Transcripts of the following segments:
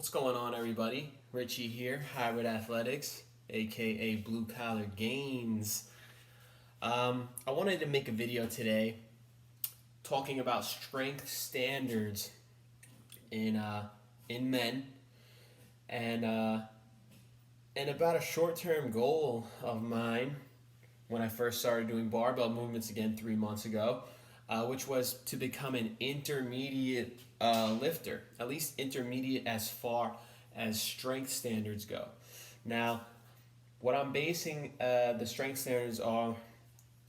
What's going on, everybody? Richie here, Hybrid Athletics, aka Blue Collar Gains. I wanted to make a video today talking about strength standards in men and about a short-term goal of mine when I first started doing barbell movements again 3 months ago, which was to become an intermediate lifter, at least intermediate as far as strength standards go. Now, what I'm basing the strength standards are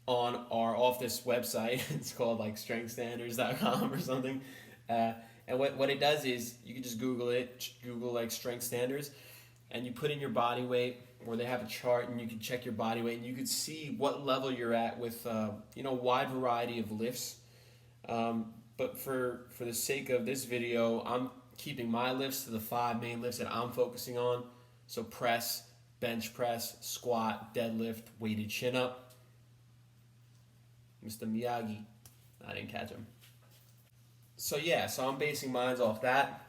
off this website. It's called like strengthstandards.com or something. And what it does is you can just Google it, Google like strength standards, and you put in your body weight, or they have a chart and you can check your body weight and you can see what level you're at with wide variety of lifts. But for the sake of this video, I'm keeping my lifts to the 5 main lifts that I'm focusing on. So press, bench press, squat, deadlift, weighted chin up. Mr. Miyagi, I didn't catch him. So yeah, so I'm basing mine off that.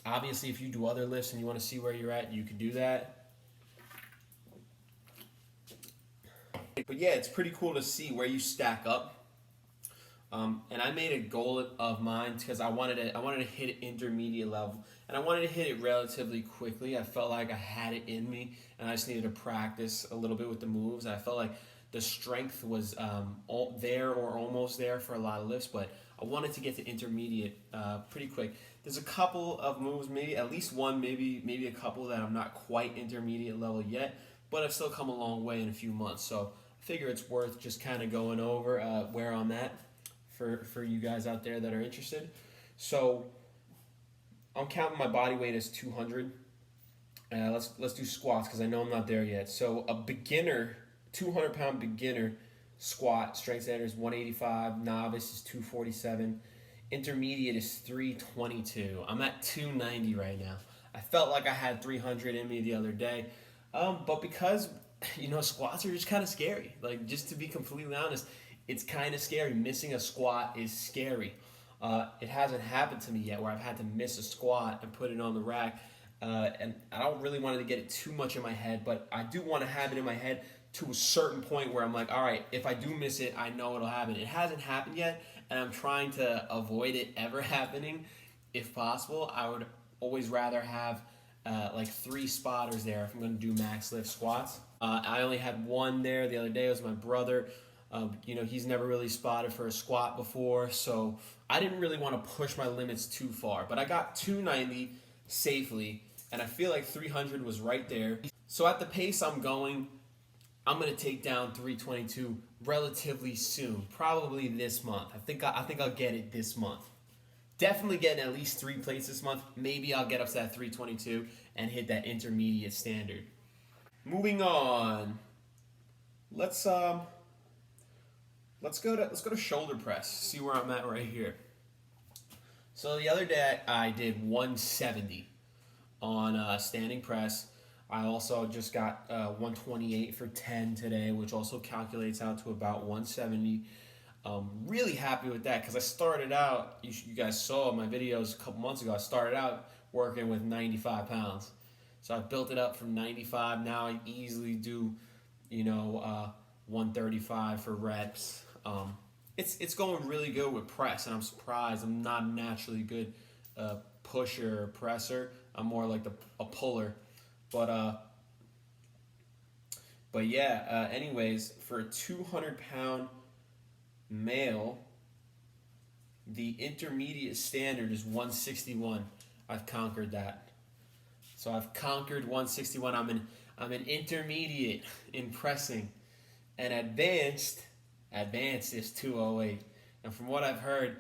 Obviously, if you do other lifts and you want to see where you're at, you can do that. But yeah, it's pretty cool to see where you stack up. And I made a goal of mine because I wanted to hit an intermediate level, and I wanted to hit it relatively quickly. I felt like I had it in me, and I just needed to practice a little bit with the moves. I felt like the strength was there or almost there for a lot of lifts, but I wanted to get to intermediate pretty quick. There's a couple of moves, maybe at least one, maybe a couple that I'm not quite intermediate level yet, but I've still come a long way in a few months. So I figure it's worth just kind of going over where I'm at for you guys out there that are interested. So I'm counting my body weight as 200. Let's do squats because I know I'm not there yet. So a beginner, 200-pound beginner squat strength standard is 185. Novice is 247. Intermediate is 322. I'm at 290 right now. I felt like I had 300 in me the other day, but because squats are just kind of scary. Like, just to be completely honest, it's kind of scary. Missing a squat is scary. It hasn't happened to me yet where I've had to miss a squat and put it on the rack. And I don't really want to get it too much in my head, but I do want to have it in my head to a certain point where I'm like, all right, if I do miss it, I know it'll happen. It hasn't happened yet, and I'm trying to avoid it ever happening if possible. I would always rather have like 3 spotters there if I'm going to do max lift squats. I only had one there the other day. It was my brother. He's never really spotted for a squat before, so I didn't really want to push my limits too far. But I got 290 safely, and I feel like 300 was right there. So at the pace I'm going, I'm going to take down 322 relatively soon, probably this month. I think I'll get it this month. Definitely getting at least 3 plates this month. Maybe I'll get up to that 322 and hit that intermediate standard. Moving on. Let's go to shoulder press. See where I'm at right here. So the other day I did 170 on standing press. I also just got 128 for 10 today, which also calculates out to about 170. Really happy with that because I started out, you guys saw my videos a couple months ago, I started out working with 95 pounds. So I built it up from 95. Now I easily do, 135 for reps. It's going really good with press, and I'm surprised. I'm not a naturally good pusher or presser. I'm more like a puller. But yeah, anyways, for a 200-pound male, the intermediate standard is 161. I've conquered that. So I've conquered 161. I'm an intermediate in pressing, and advanced is 208. And from what I've heard,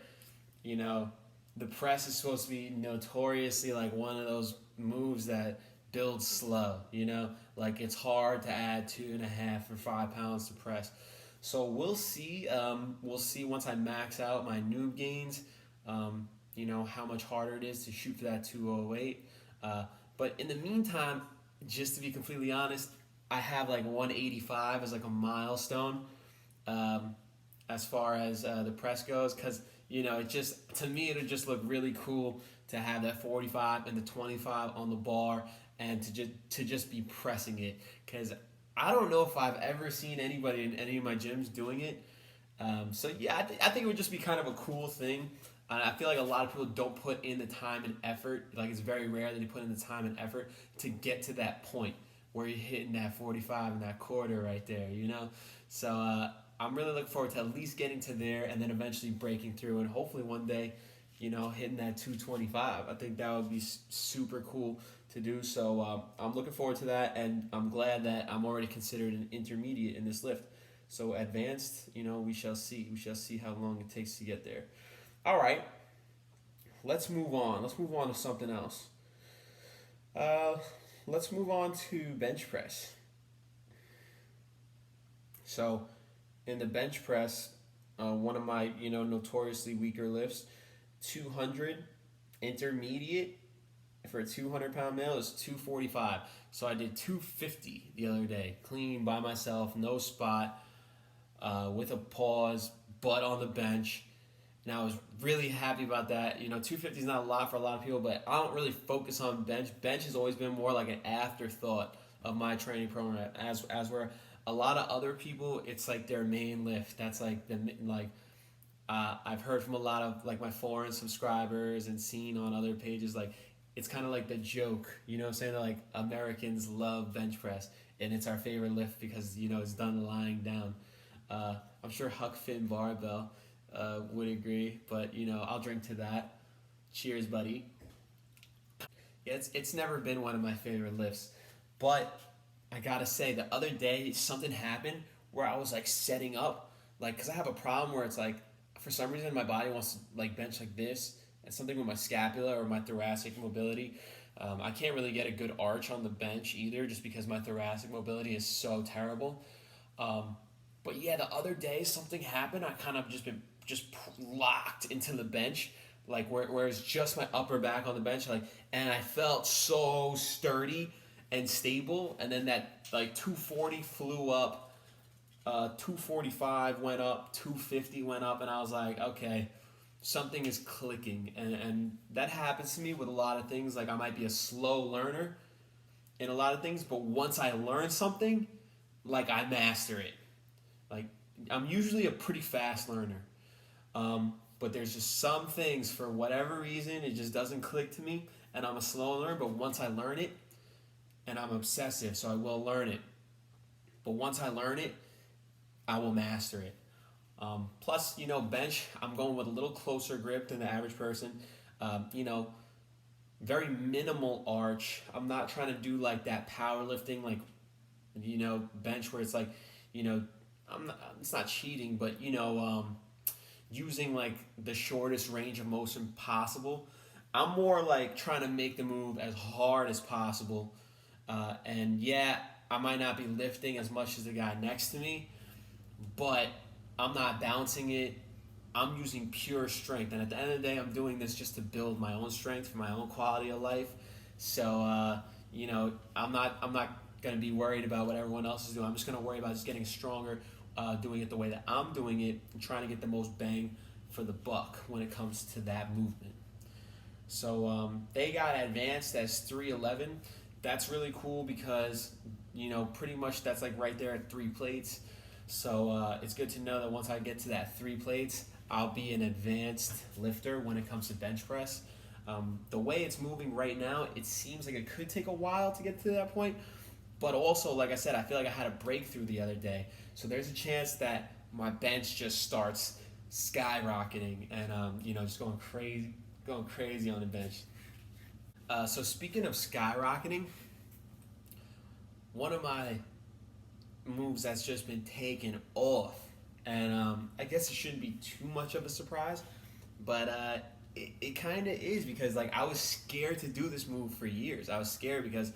the press is supposed to be notoriously like one of those moves that builds slow, like it's hard to add 2.5 or 5 pounds to press. So we'll see once I max out my noob gains, how much harder it is to shoot for that 208. But in the meantime, just to be completely honest, I have like 185 as like a milestone as far as the press goes, because to me it'll just look really cool to have that 45 and the 25 on the bar and to just be pressing it, because I don't know if I've ever seen anybody in any of my gyms doing it. So yeah, I think it would just be kind of a cool thing. I feel like a lot of people don't put in the time and effort. Like, it's very rare that they put in the time and effort to get to that point where you're hitting that 45 and that quarter right there, you know? So I'm really looking forward to at least getting to there and then eventually breaking through and hopefully one day, hitting that 225. I think that would be super cool to do. So I'm looking forward to that, and I'm glad that I'm already considered an intermediate in this lift. So advanced, we shall see. We shall see how long it takes to get there. All right, let's move on. Let's move on to something else. Let's move on to bench press. So, in the bench press, one of my notoriously weaker lifts, 200 intermediate for a 200-pound male is 245. So I did 250 the other day, clean by myself, no spot, with a pause, butt on the bench. And I was really happy about that. 250 is not a lot for a lot of people, but I don't really focus on bench. Bench has always been more like an afterthought of my training program, as where a lot of other people, it's like their main lift. That's like I've heard from a lot of like my foreign subscribers and seen on other pages, like it's kind of like the joke, what I'm saying? Like, Americans love bench press, and it's our favorite lift because it's done lying down. I'm sure Huck Finn Barbell would agree, but I'll drink to that. Cheers, buddy. Yeah, it's never been one of my favorite lifts, but I gotta say, the other day something happened where I was like setting up, like, because I have a problem where it's like, for some reason my body wants to like bench like this, and something with my scapula or my thoracic mobility. I can't really get a good arch on the bench either, just because my thoracic mobility is so terrible. But yeah, the other day something happened. I kind of been locked into the bench, like where it's just my upper back on the bench, like, and I felt so sturdy and stable. And then that like 240 flew up, 245 went up, 250 went up, and I was like, okay, something is clicking. And that happens to me with a lot of things. Like, I might be a slow learner in a lot of things, but once I learn something, like, I master it. Like, I'm usually a pretty fast learner. But there's just some things, for whatever reason, it just doesn't click to me, and I'm a slow learner. But once I learn it, and I'm obsessive, so I will learn it. But once I learn it, I will master it. Plus, bench, I'm going with a little closer grip than the average person. Very minimal arch. I'm not trying to do like that powerlifting, like, bench where it's like, it's not cheating, but, using like the shortest range of motion possible. I'm more like trying to make the move as hard as possible. And yeah, I might not be lifting as much as the guy next to me, but I'm not bouncing it. I'm using pure strength. And at the end of the day, I'm doing this just to build my own strength for my own quality of life. So, I'm not going to be worried about what everyone else is doing. I'm just going to worry about just getting stronger, doing it the way that I'm doing it, and trying to get the most bang for the buck when it comes to that movement. So they got advanced as 311. That's really cool because, pretty much that's like right there at 3 plates. So it's good to know that once I get to that 3 plates, I'll be an advanced lifter when it comes to bench press. The way it's moving right now, it seems like it could take a while to get to that point. But also, like I said, I feel like I had a breakthrough the other day. So there's a chance that my bench just starts skyrocketing and, just going crazy on the bench. So speaking of skyrocketing, one of my moves that's just been taken off, and I guess it shouldn't be too much of a surprise, but it kind of is, because like I was scared to do this move for years. I was scared because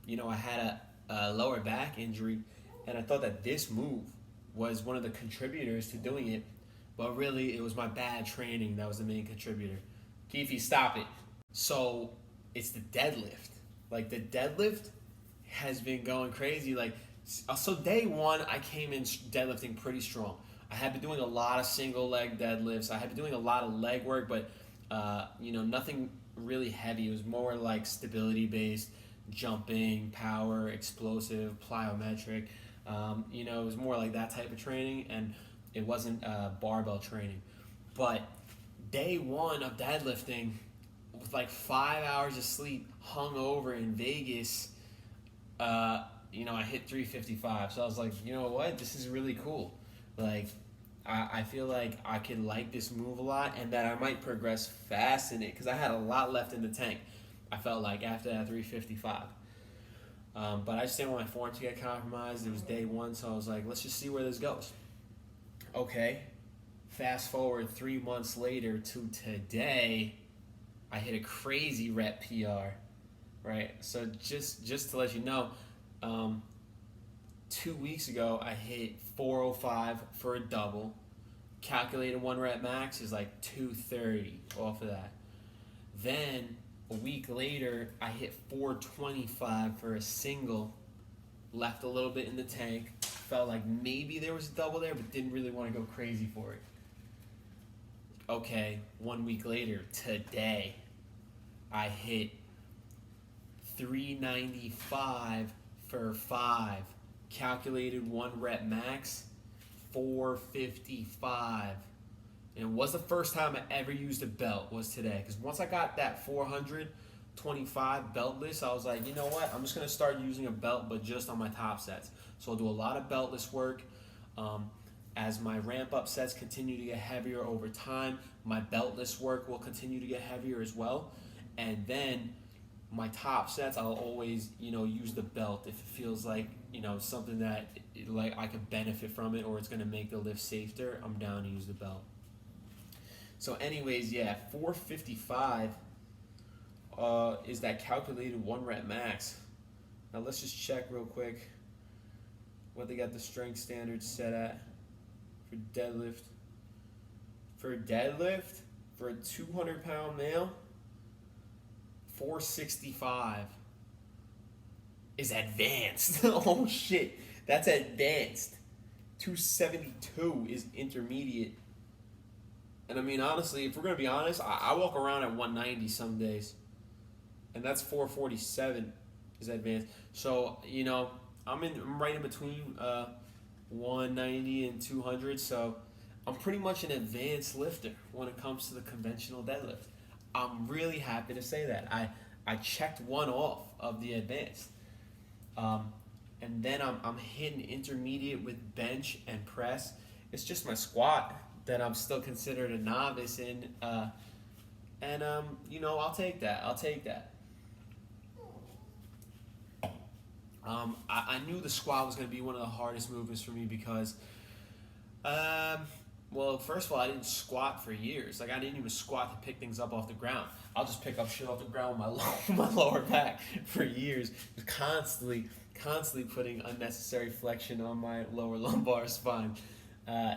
I had a lower back injury, and I thought that this move was one of the contributors to doing it, but really it was my bad training that was the main contributor. Keefe, stop it. So it's the deadlift. Like, the deadlift has been going crazy. Like, so day one, I came in deadlifting pretty strong. I had been doing a lot of single leg deadlifts. I had been doing a lot of leg work, but nothing really heavy. It was more like stability based, jumping, power, explosive, plyometric. You know, it was more like that type of training, and it wasn't barbell training. But day one of deadlifting, with like 5 hours of sleep, hungover in Vegas, you know, I hit 355. So I was like, you know what, this is really cool. Like, I feel like I could like this move a lot, and that I might progress fast in it because I had a lot left in the tank. I felt like after that 355. But I just didn't want my form to get compromised. It was day one, so I was like, let's just see where this goes. Okay, fast forward 3 months later to today, I hit a crazy rep PR, right? So just to let you know, 2 weeks ago I hit 405 for a double. Calculated 1 rep max is like 230 off of that. Then a week later I hit 425 for a single. Left a little bit in the tank. Felt like maybe there was a double there, but didn't really want to go crazy for it. Okay, 1 week later, today, I hit 395 for 5. Calculated 1 rep max, 455. And it was the first time I ever used a belt, was today. Because once I got that 425 beltless, I was like, you know what? I'm just going to start using a belt, but just on my top sets. So I'll do a lot of beltless work. As my ramp up sets continue to get heavier over time, my beltless work will continue to get heavier as well. And then my top sets, I'll always, you know, use the belt if it feels like, you know, something that like I could benefit from it, or it's going to make the lift safer. I'm down to use the belt. So anyways, yeah, 455 is that calculated 1 rep max. Now let's just check real quick what they got the strength standards set at for deadlift. For deadlift, for a 200-pound male, 465 is advanced. Oh shit, that's advanced. 272 is intermediate. And I mean, honestly, if we're gonna be honest, I walk around at 190 some days, and that's 447 is advanced. So you know, I'm right in between 190 and 200. So I'm pretty much an advanced lifter when it comes to the conventional deadlift. I'm really happy to say that. I checked one off of the advanced. And then I'm hitting intermediate with bench and press. It's just my squat that I'm still considered a novice in. You know, I'll take that. I knew the squat was going to be one of the hardest movements for me because, well, first of all, I didn't squat for years. Like, I didn't even squat to pick things up off the ground. I'll just pick up shit off the ground with my lower back for years. Constantly putting unnecessary flexion on my lower lumbar spine.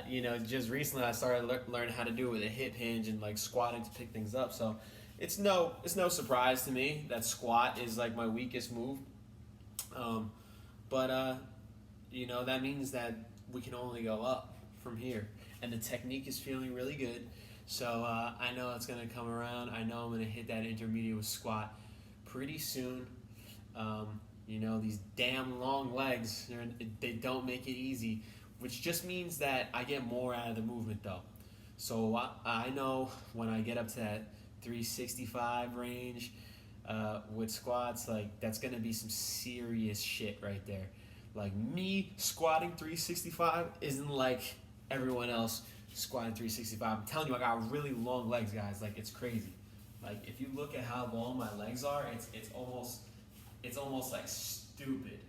You know, just recently I started learning how to do it with a hip hinge and like squatting to pick things up. So it's no surprise to me that squat is like my weakest move. You know, that means that we can only go up from here. And the technique is feeling really good. So I know it's going to come around. I know I'm going to hit that intermediate with squat pretty soon. You know, these damn long legs, they don't make it easy, which just means that I get more out of the movement though. So I know when I get up to that 365 range with squats, like that's going to be some serious shit right there. Like me squatting 365 isn't like everyone else squatting 365. I'm telling you, I got really long legs, guys. Like, it's crazy. Like, if you look at how long my legs are, it's almost like stupid.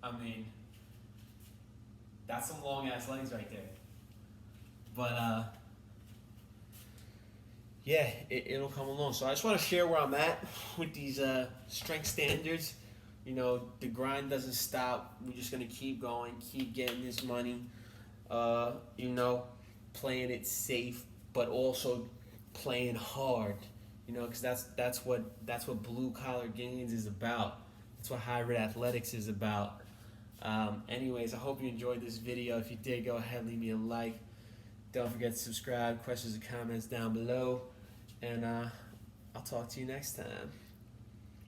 I mean, that's some long ass legs right there. But yeah, it'll come along. So I just want to share where I'm at with these strength standards. You know, the grind doesn't stop. We're just gonna keep going, keep getting this money. You know, playing it safe, but also playing hard. You know, because that's what blue collar gains is about. That's what hybrid athletics is about. Anyways, I hope you enjoyed this video. If you did, go ahead, leave me a like. Don't forget to subscribe. Questions and comments down below. And I'll talk to you next time.